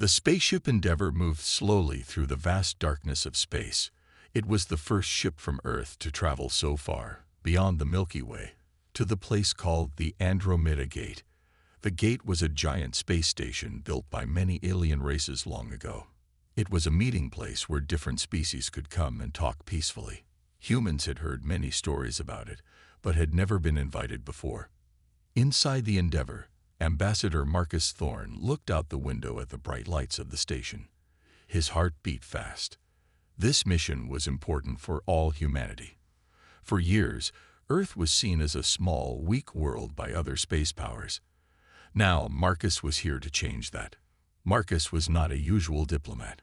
The spaceship Endeavour moved slowly through the vast darkness of space. It was the first ship from Earth to travel so far, beyond the Milky Way, to the place called the Andromeda Gate. The gate was a giant space station built by many alien races long ago. It was a meeting place where different species could come and talk peacefully. Humans had heard many stories about it, but had never been invited before. Inside the Endeavour, Ambassador Marcus Thorne looked out the window at the bright lights of the station. His heart beat fast. This mission was important for all humanity. For years, Earth was seen as a small, weak world by other space powers. Now, Marcus was here to change that. Marcus was not a usual diplomat.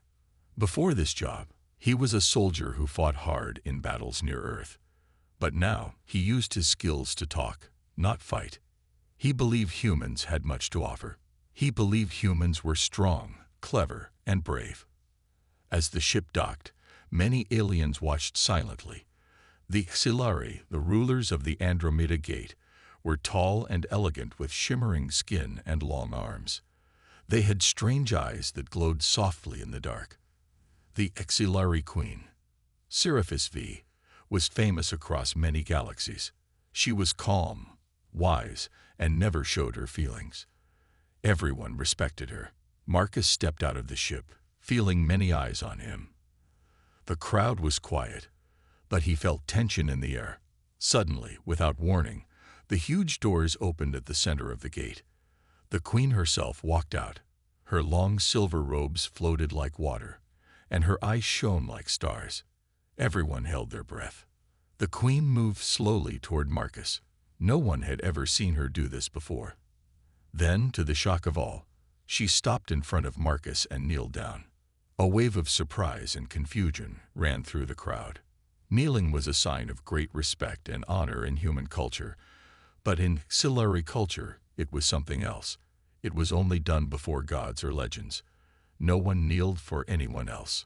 Before this job, he was a soldier who fought hard in battles near Earth. But now, he used his skills to talk, not fight. He believed humans had much to offer. He believed humans were strong, clever, and brave. As the ship docked, many aliens watched silently. The Xilari, the rulers of the Andromeda Gate, were tall and elegant with shimmering skin and long arms. They had strange eyes that glowed softly in the dark. The Xilari Queen, Seraphis V, was famous across many galaxies. She was calm, wise, and never showed her feelings. Everyone respected her. Marcus stepped out of the ship, feeling many eyes on him. The crowd was quiet, but he felt tension in the air. Suddenly, without warning, the huge doors opened at the center of the gate. The queen herself walked out. Her long silver robes floated like water, and her eyes shone like stars. Everyone held their breath. The queen moved slowly toward Marcus. No one had ever seen her do this before. Then, to the shock of all, she stopped in front of Marcus and kneeled down. A wave of surprise and confusion ran through the crowd. Kneeling was a sign of great respect and honor in human culture, but in Xilari culture, it was something else. It was only done before gods or legends. No one kneeled for anyone else.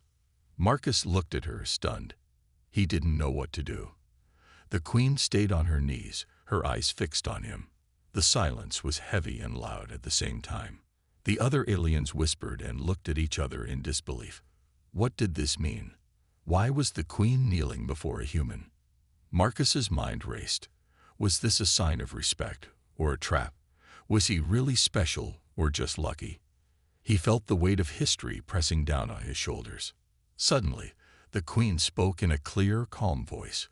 Marcus looked at her, stunned. He didn't know what to do. The queen stayed on her knees, her eyes fixed on him. The silence was heavy and loud at the same time. The other aliens whispered and looked at each other in disbelief. What did this mean? Why was the queen kneeling before a human? Marcus's mind raced. Was this a sign of respect or a trap? Was he really special or just lucky? He felt the weight of history pressing down on his shoulders. Suddenly, the queen spoke in a clear, calm voice.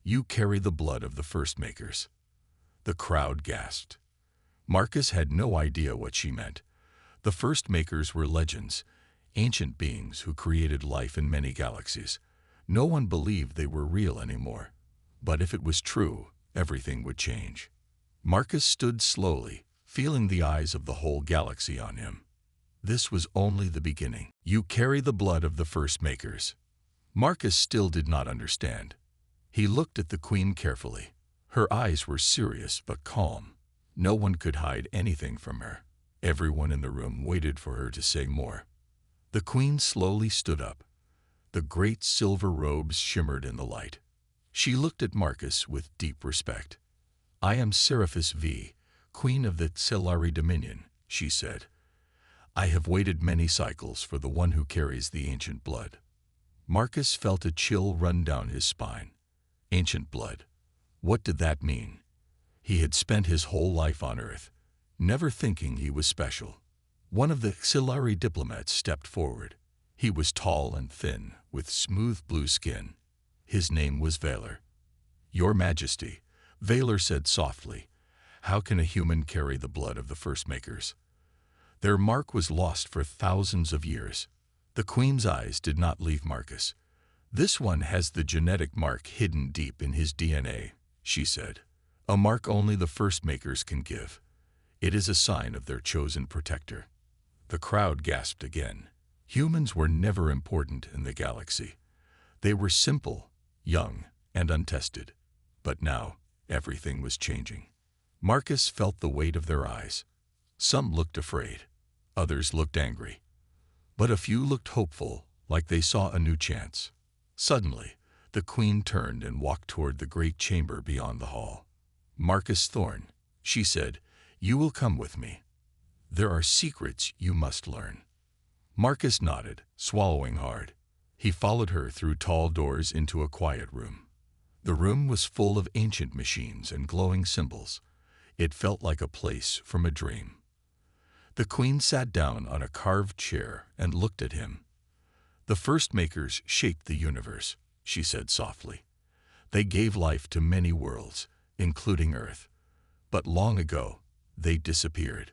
"You carry the blood of the first makers." The crowd gasped. Marcus had no idea what she meant. The first makers were legends, ancient beings who created life in many galaxies. No one believed they were real anymore. But if it was true, everything would change. Marcus stood slowly, feeling the eyes of the whole galaxy on him. This was only the beginning. You carry the blood of the first makers. Marcus still did not understand. He looked at the queen carefully. Her eyes were serious but calm. No one could hide anything from her. Everyone in the room waited for her to say more. The queen slowly stood up. The great silver robes shimmered in the light. She looked at Marcus with deep respect. "I am Seraphis V, queen of the Xilari Dominion," she said. "I have waited many cycles for the one who carries the ancient blood." Marcus felt a chill run down his spine. Ancient blood. What did that mean? He had spent his whole life on Earth, never thinking he was special. One of the Xilari diplomats stepped forward. He was tall and thin, with smooth blue skin. His name was Valor. "Your Majesty," Valor said softly, "how can a human carry the blood of the first makers?" Their mark was lost for thousands of years. The queen's eyes did not leave Marcus. "This one has the genetic mark hidden deep in his DNA," she said. "A mark only the first makers can give. It is a sign of their chosen protector." The crowd gasped again. Humans were never important in the galaxy. They were simple, young, and untested. But now, everything was changing. Marcus felt the weight of their eyes. Some looked afraid. Others looked angry. But a few looked hopeful, like they saw a new chance. Suddenly, the queen turned and walked toward the great chamber beyond the hall. "Marcus Thorne," she said, "you will come with me. There are secrets you must learn." Marcus nodded, swallowing hard. He followed her through tall doors into a quiet room. The room was full of ancient machines and glowing symbols. It felt like a place from a dream. The queen sat down on a carved chair and looked at him. "The first makers shaped the universe," she said softly. "They gave life to many worlds, including Earth. But long ago, they disappeared."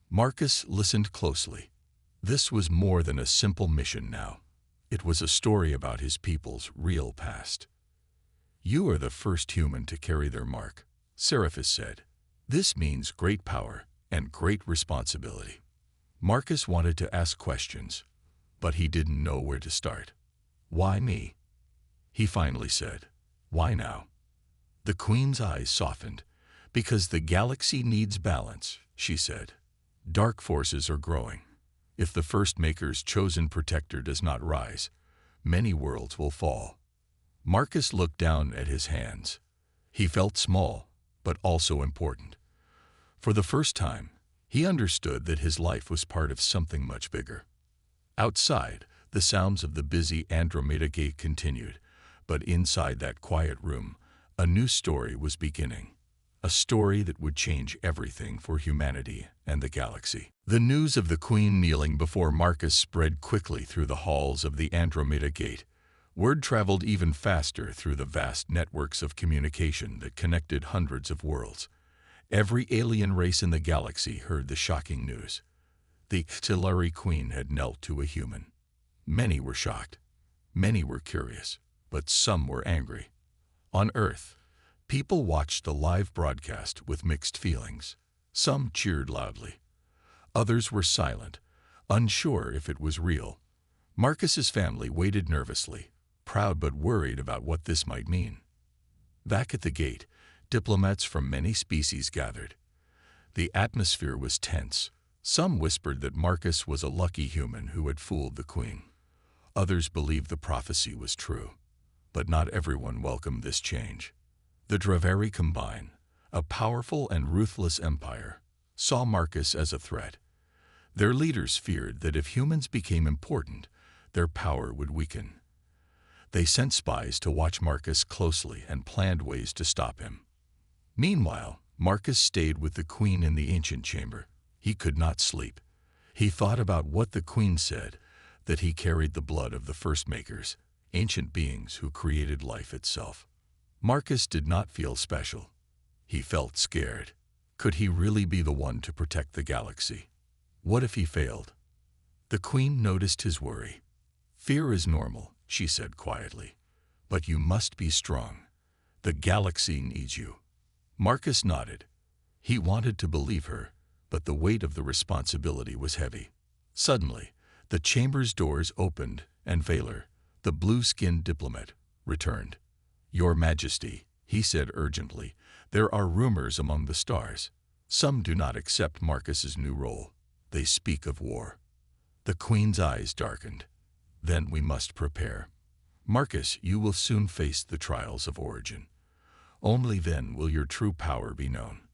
Marcus listened closely. This was more than a simple mission now. It was a story about his people's real past. "You are the first human to carry their mark," Seraphis said. "This means great power and great responsibility." Marcus wanted to ask questions, but he didn't know where to start. "Why me?" he finally said. "Why now?" The queen's eyes softened. "Because the galaxy needs balance," she said. "Dark forces are growing. If the first maker's chosen protector does not rise, many worlds will fall." Marcus looked down at his hands. He felt small, but also important. For the first time, he understood that his life was part of something much bigger. Outside, the sounds of the busy Andromeda Gate continued, but inside that quiet room, a new story was beginning. A story that would change everything for humanity and the galaxy. The news of the queen kneeling before Marcus spread quickly through the halls of the Andromeda Gate. Word traveled even faster through the vast networks of communication that connected hundreds of worlds. Every alien race in the galaxy heard the shocking news. The Stellari Queen had knelt to a human. Many were shocked. Many were curious, but some were angry. On Earth, people watched the live broadcast with mixed feelings. Some cheered loudly. Others were silent, unsure if it was real. Marcus's family waited nervously, proud but worried about what this might mean. Back at the gate, diplomats from many species gathered. The atmosphere was tense. Some whispered that Marcus was a lucky human who had fooled the queen. Others believed the prophecy was true. But not everyone welcomed this change. The Draveri Combine, a powerful and ruthless empire, saw Marcus as a threat. Their leaders feared that if humans became important, their power would weaken. They sent spies to watch Marcus closely and planned ways to stop him. Meanwhile, Marcus stayed with the queen in the ancient chamber. He could not sleep. He thought about what the queen said, that he carried the blood of the first makers, ancient beings who created life itself. Marcus did not feel special. He felt scared. Could he really be the one to protect the galaxy? What if he failed? The queen noticed his worry. "Fear is normal," she said quietly, "but you must be strong. The galaxy needs you." Marcus nodded. He wanted to believe her, but the weight of the responsibility was heavy. Suddenly, the chamber's doors opened, and Valor, the blue-skinned diplomat, returned. "Your Majesty," he said urgently, "there are rumors among the stars. Some do not accept Marcus's new role. They speak of war." The queen's eyes darkened. "Then we must prepare. Marcus, you will soon face the trials of origin. Only then will your true power be known."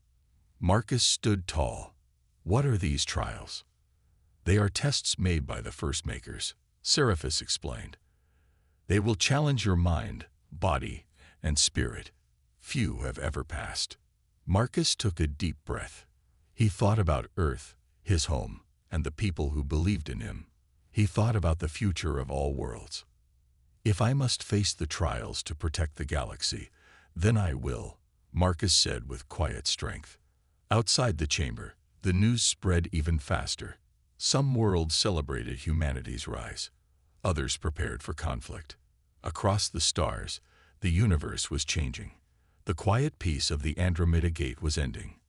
Marcus stood tall. "What are these trials?" "They are tests made by the first makers," Seraphis explained. "They will challenge your mind, body, and spirit. Few have ever passed." Marcus took a deep breath. He thought about Earth, his home, and the people who believed in him. He thought about the future of all worlds. "If I must face the trials to protect the galaxy, then I will," Marcus said with quiet strength. Outside the chamber, the news spread even faster. Some worlds celebrated humanity's rise. Others prepared for conflict. Across the stars, the universe was changing. The quiet peace of the Andromeda Gate was ending.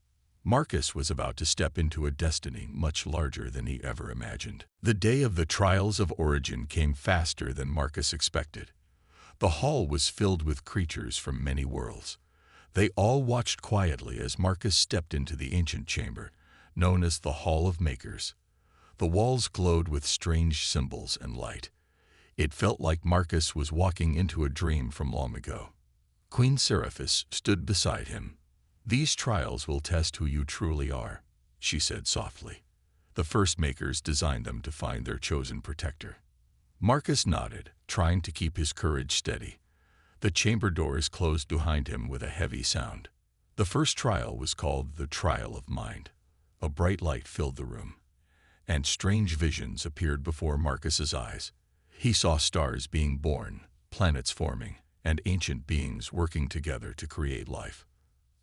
Marcus was about to step into a destiny much larger than he ever imagined. The day of the trials of origin came faster than Marcus expected. The hall was filled with creatures from many worlds. They all watched quietly as Marcus stepped into the ancient chamber, known as the Hall of Makers. The walls glowed with strange symbols and light. It felt like Marcus was walking into a dream from long ago. Queen Seraphis stood beside him. "These trials will test who you truly are," she said softly. The first makers designed them to find their chosen protector. Marcus nodded, trying to keep his courage steady. The chamber doors closed behind him with a heavy sound. The first trial was called the Trial of Mind. A bright light filled the room, and strange visions appeared before Marcus's eyes. He saw stars being born, planets forming, and ancient beings working together to create life.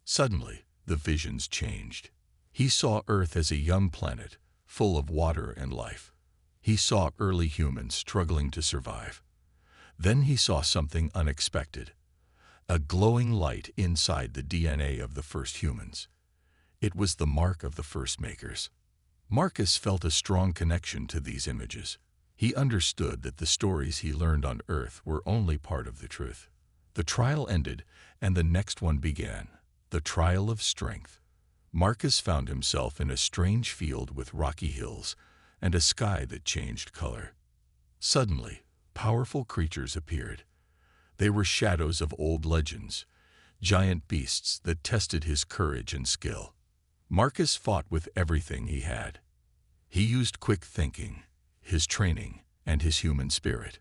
Suddenly, the visions changed. He saw Earth as a young planet, full of water and life. He saw early humans struggling to survive. Then he saw something unexpected. A glowing light inside the DNA of the first humans. It was the mark of the first makers. Marcus felt a strong connection to these images. He understood that the stories he learned on Earth were only part of the truth. The trial ended, and the next one began, the trial of strength. Marcus found himself in a strange field with rocky hills and a sky that changed color. Suddenly, powerful creatures appeared. They were shadows of old legends, giant beasts that tested his courage and skill. Marcus fought with everything he had. He used quick thinking, his training, and his human spirit.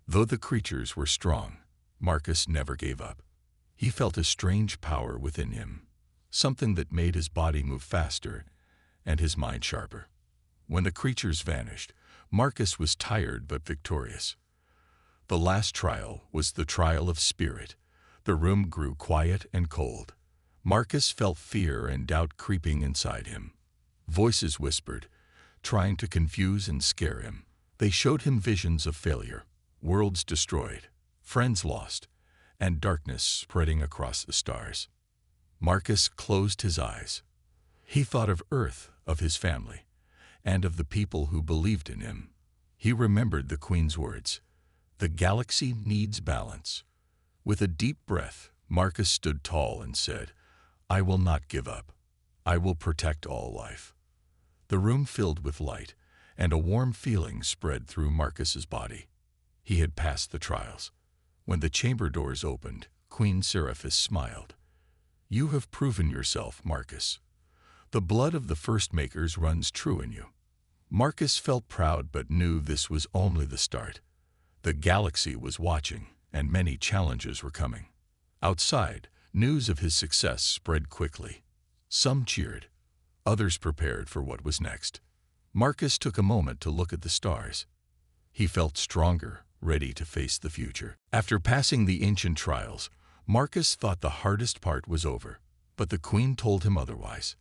Though the creatures were strong, Marcus never gave up. He felt a strange power within him, something that made his body move faster and his mind sharper. When the creatures vanished, Marcus was tired but victorious. The last trial was the trial of spirit. The room grew quiet and cold. Marcus felt fear and doubt creeping inside him. Voices whispered, trying to confuse and scare him. They showed him visions of failure, worlds destroyed, friends lost, and darkness spreading across the stars. Marcus closed his eyes. He thought of Earth, of his family, and of the people who believed in him. He remembered the Queen's words, "The galaxy needs balance." With a deep breath, Marcus stood tall and said, "I will not give up. I will protect all life." The room filled with light, and a warm feeling spread through Marcus's body. He had passed the trials. When the chamber doors opened, Queen Seraphis smiled. "You have proven yourself, Marcus. The blood of the first makers runs true in you." Marcus felt proud but knew this was only the start. The galaxy was watching, and many challenges were coming. Outside, news of his success spread quickly. Some cheered. Others prepared for what was next. Marcus took a moment to look at the stars. He felt stronger, ready to face the future. After passing the ancient trials, Marcus thought the hardest part was over, but the Queen told him otherwise.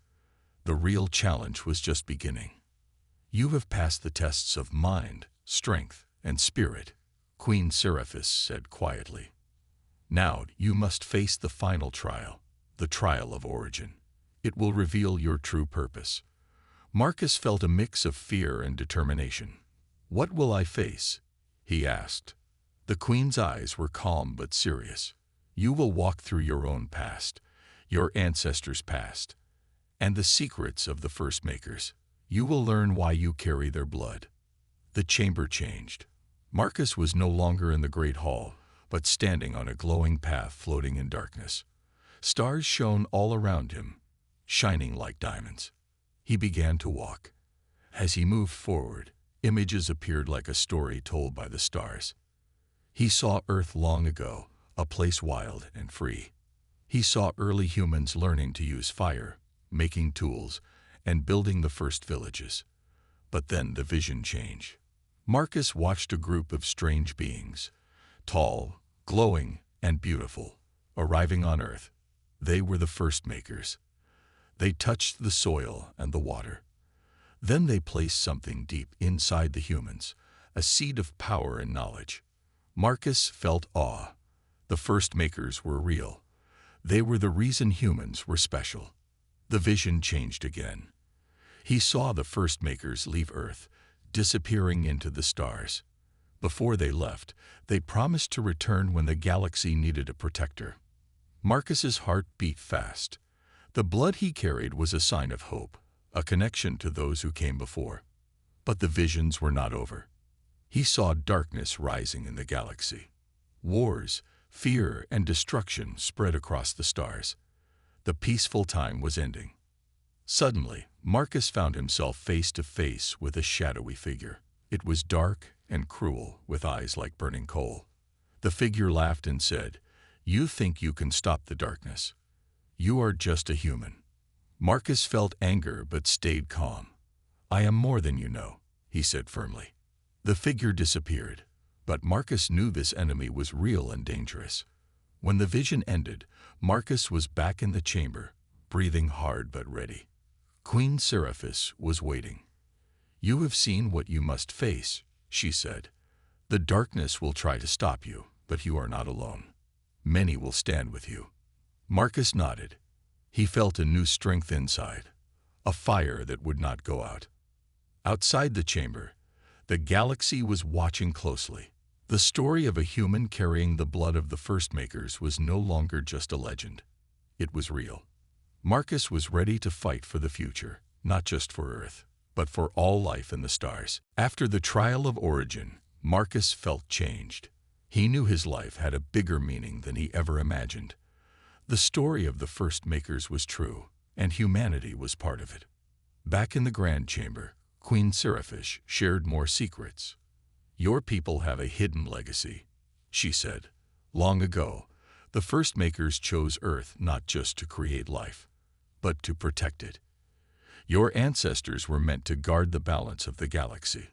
The real challenge was just beginning. "You have passed the tests of mind, strength, and spirit," Queen Seraphis said quietly. "Now you must face the final trial, the trial of origin. It will reveal your true purpose." Marcus felt a mix of fear and determination. "What will I face?" he asked. The Queen's eyes were calm but serious. "You will walk through your own past, your ancestors' past, and the secrets of the first makers. You will learn why you carry their blood." The chamber changed. Marcus was no longer in the great hall, but standing on a glowing path floating in darkness. Stars shone all around him, shining like diamonds. He began to walk. As he moved forward, images appeared like a story told by the stars. He saw Earth long ago, a place wild and free. He saw early humans learning to use fire, making tools, and building the first villages. But then the vision changed. Marcus watched a group of strange beings, tall, glowing, and beautiful, arriving on Earth. They were the first makers. They touched the soil and the water. Then they placed something deep inside the humans, a seed of power and knowledge. Marcus felt awe. The first makers were real. They were the reason humans were special. The vision changed again. He saw the first makers leave Earth, disappearing into the stars. Before they left, they promised to return when the galaxy needed a protector. Marcus's heart beat fast. The blood he carried was a sign of hope, a connection to those who came before. But the visions were not over. He saw darkness rising in the galaxy. Wars, fear, and destruction spread across the stars. The peaceful time was ending. Suddenly, Marcus found himself face to face with a shadowy figure. It was dark and cruel, with eyes like burning coal. The figure laughed and said, "You think you can stop the darkness? You are just a human." Marcus felt anger but stayed calm. "I am more than you know," he said firmly. The figure disappeared, but Marcus knew this enemy was real and dangerous. When the vision ended, Marcus was back in the chamber, breathing hard but ready. Queen Seraphis was waiting. "You have seen what you must face," she said. "The darkness will try to stop you, but you are not alone. Many will stand with you." Marcus nodded. He felt a new strength inside, a fire that would not go out. Outside the chamber, the galaxy was watching closely. The story of a human carrying the blood of the first makers was no longer just a legend. It was real. Marcus was ready to fight for the future, not just for Earth, but for all life in the stars. After the trial of origin, Marcus felt changed. He knew his life had a bigger meaning than he ever imagined. The story of the first makers was true, and humanity was part of it. Back in the Grand Chamber, Queen Seraphis shared more secrets. "Your people have a hidden legacy," she said. "Long ago, the first makers chose Earth not just to create life, but to protect it. Your ancestors were meant to guard the balance of the galaxy."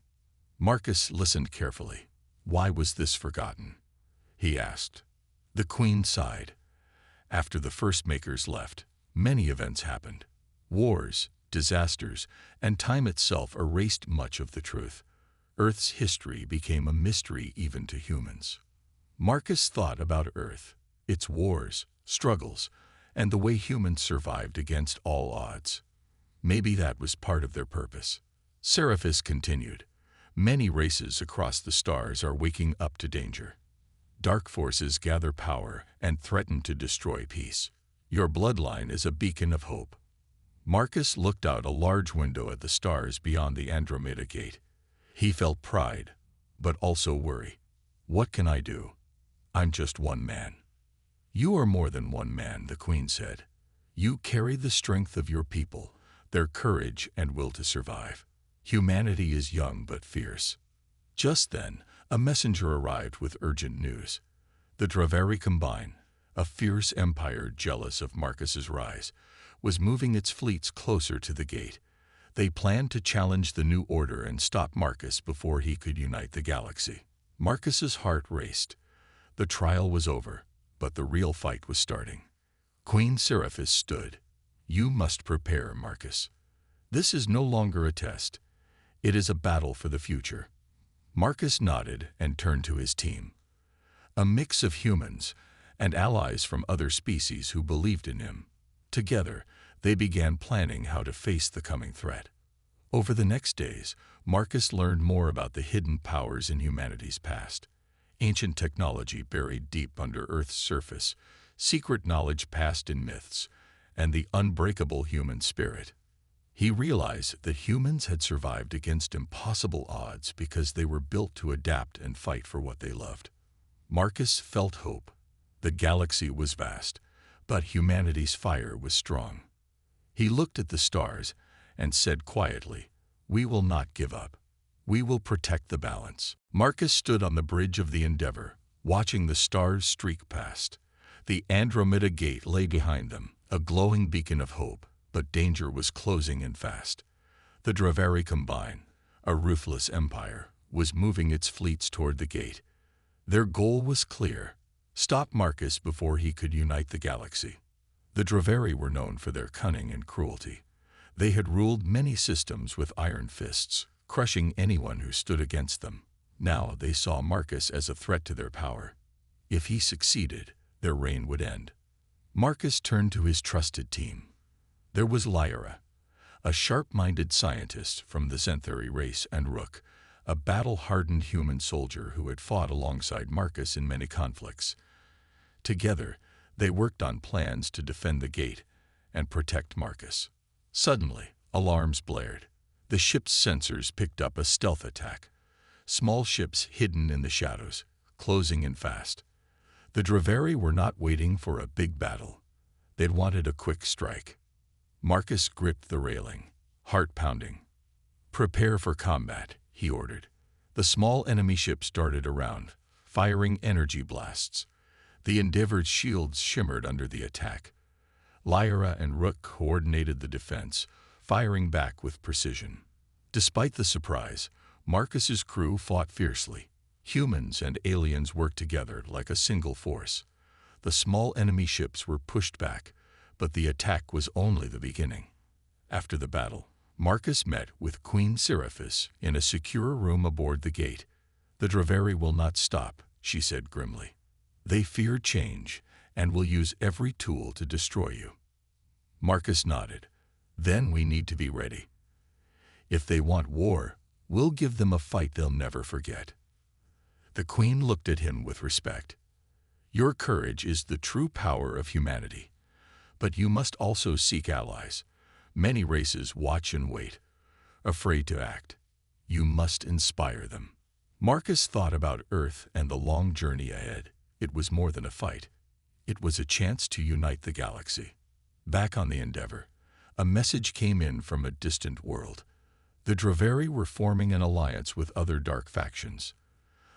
Marcus listened carefully. "Why was this forgotten?" he asked. The Queen sighed. "After the first makers left, many events happened. Wars, disasters, and time itself erased much of the truth. Earth's history became a mystery even to humans." Marcus thought about Earth, its wars, struggles, and the way humans survived against all odds. Maybe that was part of their purpose. Seraphis continued, "Many races across the stars are waking up to danger. Dark forces gather power and threaten to destroy peace. Your bloodline is a beacon of hope." Marcus looked out a large window at the stars beyond the Andromeda Gate. He felt pride, but also worry. "What can I do? I'm just one man." "You are more than one man," the Queen said. "You carry the strength of your people, their courage and will to survive. Humanity is young but fierce." Just then, a messenger arrived with urgent news. The Draveri Combine, a fierce empire jealous of Marcus's rise, was moving its fleets closer to the gate. They planned to challenge the new order and stop Marcus before he could unite the galaxy. Marcus's heart raced. The trial was over, but the real fight was starting. Queen Seraphis stood. "You must prepare, Marcus. This is no longer a test. It is a battle for the future." Marcus nodded and turned to his team. A mix of humans and allies from other species who believed in him. Together, they began planning how to face the coming threat. Over the next days, Marcus learned more about the hidden powers in humanity's past. Ancient technology buried deep under Earth's surface, secret knowledge passed in myths, and the unbreakable human spirit. He realized that humans had survived against impossible odds because they were built to adapt and fight for what they loved. Marcus felt hope. The galaxy was vast, but humanity's fire was strong. He looked at the stars and said quietly, "We will not give up. We will protect the balance." Marcus stood on the bridge of the Endeavor, watching the stars streak past. The Andromeda Gate lay behind them, a glowing beacon of hope, but danger was closing in fast. The Draveri Combine, a ruthless empire, was moving its fleets toward the gate. Their goal was clear: stop Marcus before he could unite the galaxy. The Draveri were known for their cunning and cruelty. They had ruled many systems with iron fists, crushing anyone who stood against them. Now they saw Marcus as a threat to their power. If he succeeded, their reign would end. Marcus turned to his trusted team. There was Lyra, a sharp-minded scientist from the Zenthari race, and Rook, a battle-hardened human soldier who had fought alongside Marcus in many conflicts. Together, they worked on plans to defend the gate and protect Marcus. Suddenly, alarms blared. The ship's sensors picked up a stealth attack. Small ships hidden in the shadows, closing in fast. The Draveri were not waiting for a big battle. They'd wanted a quick strike. Marcus gripped the railing, heart pounding. "Prepare for combat," he ordered. The small enemy ships darted around, firing energy blasts. The Endeavor's shields shimmered under the attack. Lyra and Rook coordinated the defense, firing back with precision. Despite the surprise, Marcus's crew fought fiercely. Humans and aliens worked together like a single force. The small enemy ships were pushed back, but the attack was only the beginning. After the battle, Marcus met with Queen Seraphis in a secure room aboard the gate. "The Draveri will not stop," she said grimly. "They fear change and will use every tool to destroy you." Marcus nodded. "Then we need to be ready. If they want war, we'll give them a fight they'll never forget." The Queen looked at him with respect. "Your courage is the true power of humanity. But you must also seek allies. Many races watch and wait, afraid to act. You must inspire them." Marcus thought about Earth and the long journey ahead. It was more than a fight. It was a chance to unite the galaxy. Back on the Endeavor, a message came in from a distant world. The Draveri were forming an alliance with other dark factions.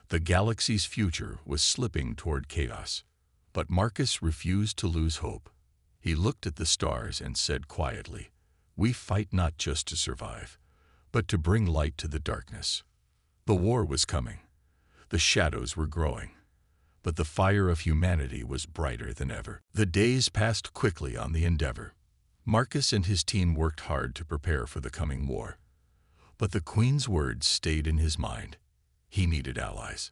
The galaxy's future was slipping toward chaos. But Marcus refused to lose hope. He looked at the stars and said quietly, "We fight not just to survive, but to bring light to the darkness." The war was coming. The shadows were growing. But the fire of humanity was brighter than ever. The days passed quickly on the Endeavor. Marcus and his team worked hard to prepare for the coming war. But the Queen's words stayed in his mind. He needed allies.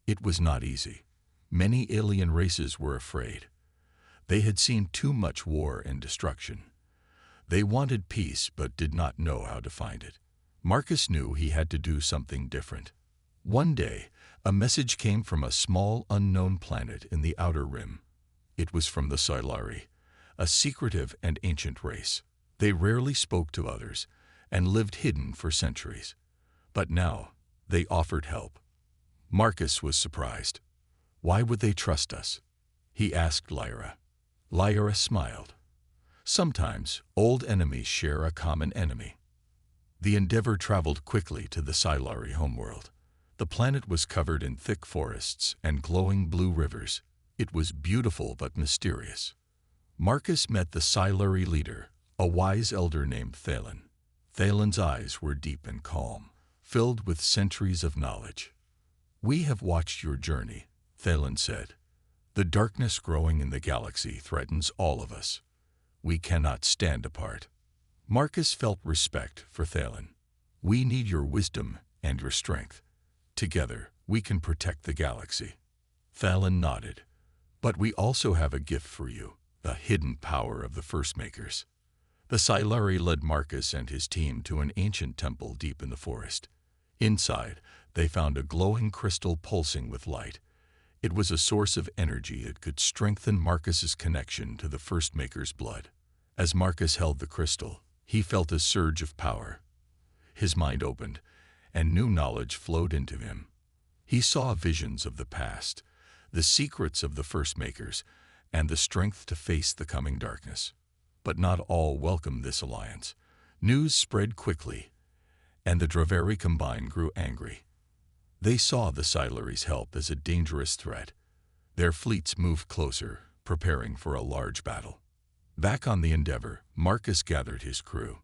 It was not easy. Many alien races were afraid. They had seen too much war and destruction. They wanted peace but did not know how to find it. Marcus knew he had to do something different. One day, a message came from a small, unknown planet in the Outer Rim. It was from the Silari, a secretive and ancient race. They rarely spoke to others and lived hidden for centuries. But now, they offered help. Marcus was surprised. "Why would they trust us?" he asked Lyra. Lyra smiled. "Sometimes, old enemies share a common enemy." The Endeavor traveled quickly to the Silari homeworld. The planet was covered in thick forests and glowing blue rivers. It was beautiful but mysterious. Marcus met the Silari leader, a wise elder named Thalen. Thalen's eyes were deep and calm, filled with centuries of knowledge. "We have watched your journey," Thalen said. "The darkness growing in the galaxy threatens all of us. We cannot stand apart." Marcus felt respect for Thalen. "We need your wisdom and your strength. Together, we can protect the galaxy." Thalen nodded. "But we also have a gift for you, the hidden power of the First Makers." The Silari led Marcus and his team to an ancient temple deep in the forest. Inside, they found a glowing crystal pulsing with light. It was a source of energy that could strengthen Marcus's connection to the First Maker's blood. As Marcus held the crystal, he felt a surge of power. His mind opened, and new knowledge flowed into him. He saw visions of the past, the secrets of the First Makers, and the strength to face the coming darkness. But not all welcomed this alliance. News spread quickly, and the Draveri combined grew angry. They saw the Silari's help as a dangerous threat. Their fleets moved closer, preparing for a large battle. Back on the Endeavor, Marcus gathered his crew.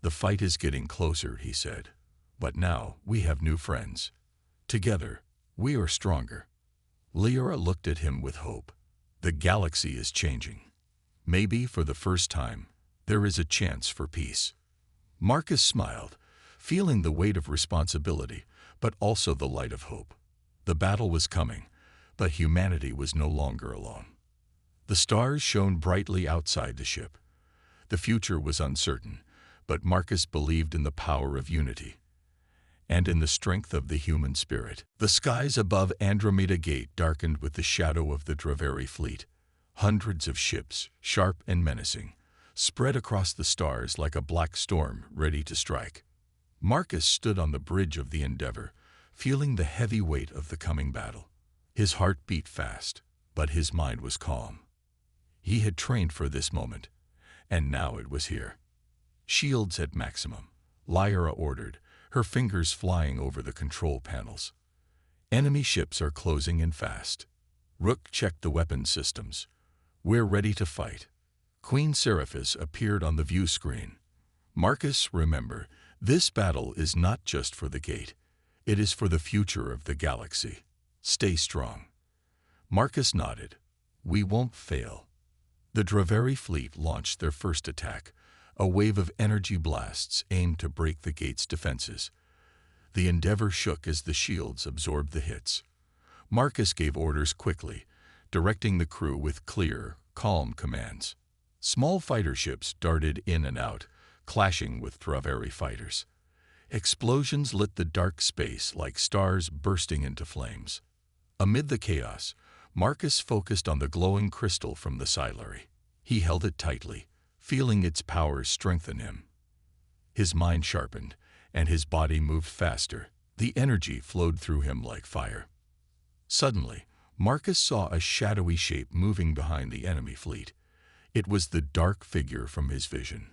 "The fight is getting closer," he said. "But now we have new friends. Together, we are stronger." Lyra looked at him with hope. "The galaxy is changing. Maybe for the first time, there is a chance for peace." Marcus smiled, feeling the weight of responsibility, but also the light of hope. The battle was coming, but humanity was no longer alone. The stars shone brightly outside the ship. The future was uncertain, but Marcus believed in the power of unity and in the strength of the human spirit. The skies above Andromeda Gate darkened with the shadow of the Draveri fleet. Hundreds of ships, sharp and menacing, spread across the stars like a black storm ready to strike. Marcus stood on the bridge of the Endeavor, feeling the heavy weight of the coming battle. His heart beat fast, but his mind was calm. He had trained for this moment, And now it was here. Shields at maximum, Lyra ordered, her fingers flying over the control panels. Enemy ships are closing in fast. Rook checked the weapon systems. We're ready to fight. Queen Seraphis appeared on the view screen. Marcus, remember, this battle is not just for the gate. It is for the future of the galaxy. Stay strong. Marcus nodded. We won't fail. The Draveri fleet launched their first attack, a wave of energy blasts aimed to break the gate's defenses. The Endeavor shook as the shields absorbed the hits. Marcus gave orders quickly, directing the crew with clear, calm commands. Small fighter ships darted in and out, clashing with Draveri fighters. Explosions lit the dark space like stars bursting into flames. Amid the chaos, Marcus focused on the glowing crystal from the Silary. He held it tightly, feeling its powers strengthen him. His mind sharpened, and his body moved faster. The energy flowed through him like fire. Suddenly, Marcus saw a shadowy shape moving behind the enemy fleet. It was the dark figure from his vision,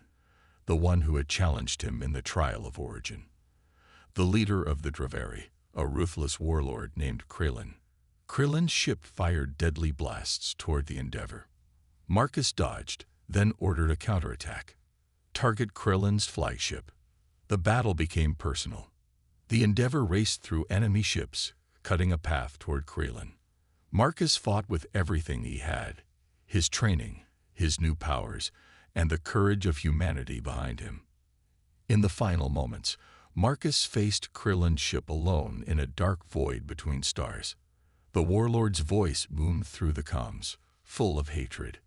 the one who had challenged him in the trial of origin. The leader of the Draveri, a ruthless warlord named Krillin. Krillin's ship fired deadly blasts toward the Endeavor. Marcus dodged, then ordered a counterattack. Target Krillin's flagship. The battle became personal. The Endeavor raced through enemy ships, cutting a path toward Krillin. Marcus fought with everything he had, his training, his new powers, and the courage of humanity behind him. In the final moments, Marcus faced Krillin's ship alone in a dark void between stars. The warlord's voice boomed through the comms, full of hatred.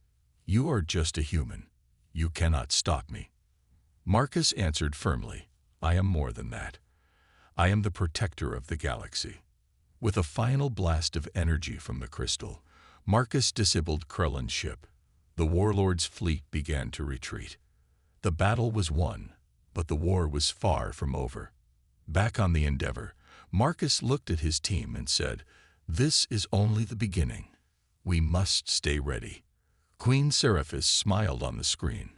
You are just a human. You cannot stop me. Marcus answered firmly, I am more than that. I am the protector of the galaxy. With a final blast of energy from the crystal, Marcus disabled Krillin's ship. The warlord's fleet began to retreat. The battle was won, but the war was far from over. Back on the Endeavor, Marcus looked at his team and said, This is only the beginning. We must stay ready. Queen Seraphis smiled on the screen.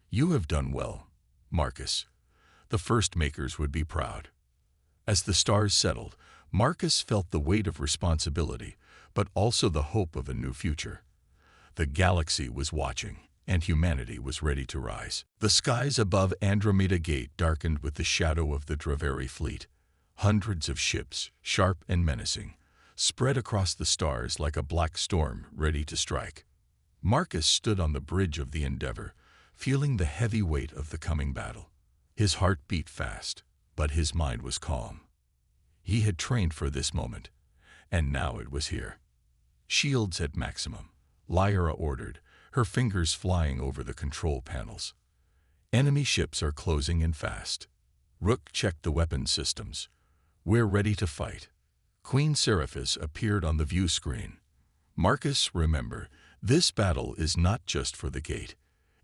You have done well, Marcus. The First Makers would be proud. As the stars settled, Marcus felt the weight of responsibility, but also the hope of a new future. The galaxy was watching, and humanity was ready to rise. The skies above Andromeda Gate darkened with the shadow of the Draveri fleet. Hundreds of ships, sharp and menacing, spread across the stars like a black storm ready to strike. Marcus stood on the bridge of the Endeavor, feeling the heavy weight of the coming battle. His heart beat fast, but his mind was calm. He had trained for this moment, and now it was here. Shields at maximum, Lyra ordered, her fingers flying over the control panels. Enemy ships are closing in fast. Rook checked the weapon systems. We're ready to fight. Queen Seraphis appeared on the view screen. Marcus, remember, this battle is not just for the gate.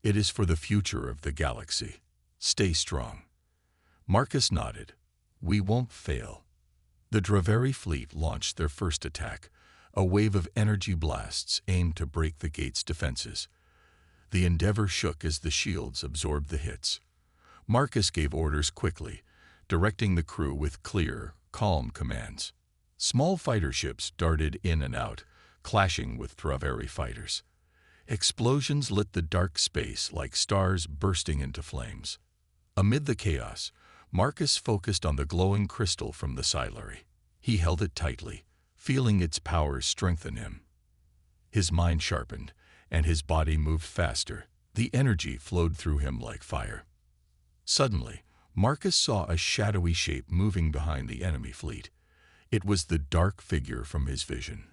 It is for the future of the galaxy. Stay strong. Marcus nodded. We won't fail. The Draveri fleet launched their first attack, a wave of energy blasts aimed to break the gate's defenses. The Endeavor shook as the shields absorbed the hits. Marcus gave orders quickly, directing the crew with clear, calm commands. Small fighter ships darted in and out, clashing with Draveri fighters. Explosions lit the dark space like stars bursting into flames. Amid the chaos, Marcus focused on the glowing crystal from the Silary. He held it tightly, feeling its powers strengthen him. His mind sharpened, and his body moved faster. The energy flowed through him like fire. Suddenly, Marcus saw a shadowy shape moving behind the enemy fleet. It was the dark figure from his vision,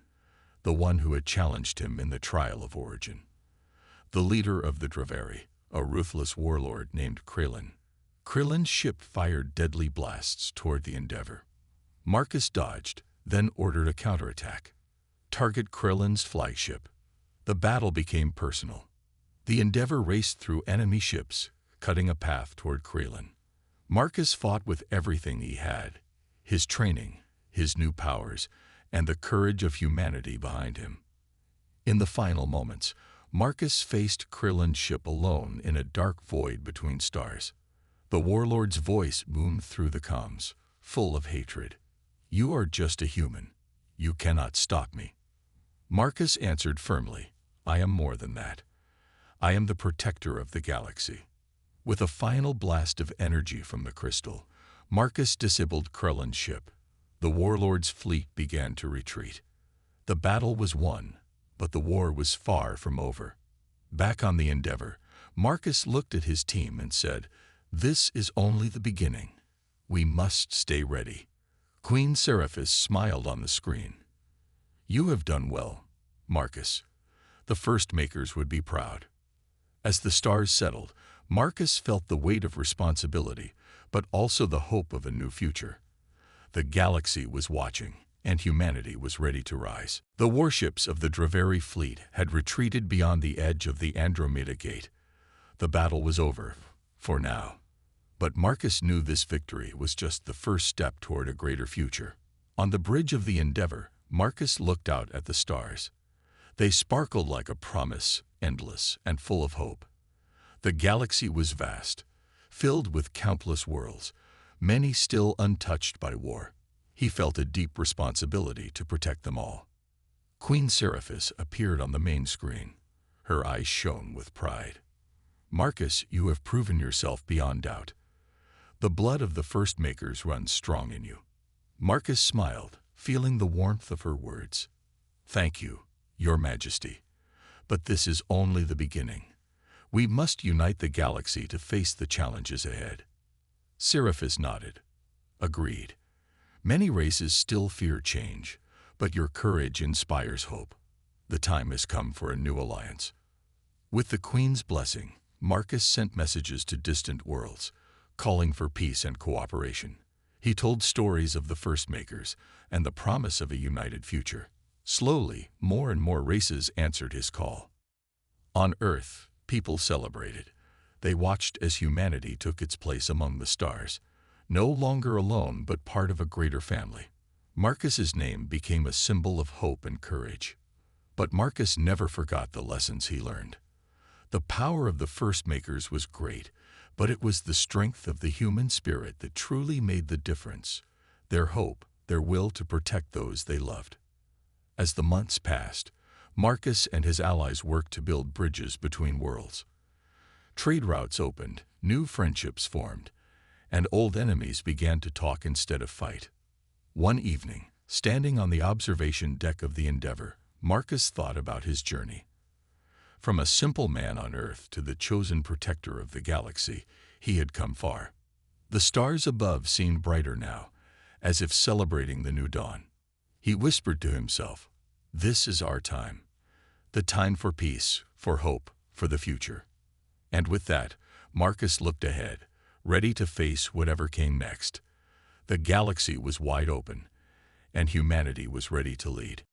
the one who had challenged him in the trial of origin. The leader of the Draveri, a ruthless warlord named Krillin. Krillin's ship fired deadly blasts toward the Endeavor. Marcus dodged, then ordered a counterattack. Target Krillin's flagship. The battle became personal. The Endeavor raced through enemy ships, cutting a path toward Krillin. Marcus fought with everything he had, his training, his new powers, and the courage of humanity behind him. In the final moments, Marcus faced Krillin's ship alone in a dark void between stars. The warlord's voice boomed through the comms, full of hatred. "You are just a human. You cannot stop me." Marcus answered firmly, "I am more than that. I am the protector of the galaxy." With a final blast of energy from the crystal, Marcus disabled Krillin's ship. The warlord's fleet began to retreat. The battle was won, but the war was far from over. Back on the Endeavor, Marcus looked at his team and said, "This is only the beginning. We must stay ready." Queen Seraphis smiled on the screen. "You have done well, Marcus. The First Makers would be proud." As the stars settled, Marcus felt the weight of responsibility, but also the hope of a new future. The galaxy was watching, and humanity was ready to rise. The warships of the Draveri fleet had retreated beyond the edge of the Andromeda Gate. The battle was over, for now. But Marcus knew this victory was just the first step toward a greater future. On the bridge of the Endeavor, Marcus looked out at the stars. They sparkled like a promise, endless and full of hope. The galaxy was vast, filled with countless worlds, many still untouched by war. He felt a deep responsibility to protect them all. Queen Seraphis appeared on the main screen. Her eyes shone with pride. "Marcus, you have proven yourself beyond doubt. The blood of the First Makers runs strong in you." Marcus smiled, feeling the warmth of her words. "Thank you, Your Majesty. But this is only the beginning. We must unite the galaxy to face the challenges ahead." Seraphis nodded. "Agreed. Many races still fear change, but your courage inspires hope. The time has come for a new alliance." With the Queen's blessing, Marcus sent messages to distant worlds, calling for peace and cooperation. He told stories of the First Makers and the promise of a united future. Slowly, more and more races answered his call. On Earth, people celebrated. They watched as humanity took its place among the stars, no longer alone but part of a greater family. Marcus's name became a symbol of hope and courage. But Marcus never forgot the lessons he learned. The power of the First Makers was great, but it was the strength of the human spirit that truly made the difference, their hope, their will to protect those they loved. As the months passed, Marcus and his allies worked to build bridges between worlds. Trade routes opened, new friendships formed, and old enemies began to talk instead of fight. One evening, standing on the observation deck of the Endeavor, Marcus thought about his journey. From a simple man on Earth to the chosen protector of the galaxy, he had come far. The stars above seemed brighter now, as if celebrating the new dawn. He whispered to himself, "This is our time. The time for peace, for hope, for the future." And with that, Marcus looked ahead, ready to face whatever came next. The galaxy was wide open, and humanity was ready to lead.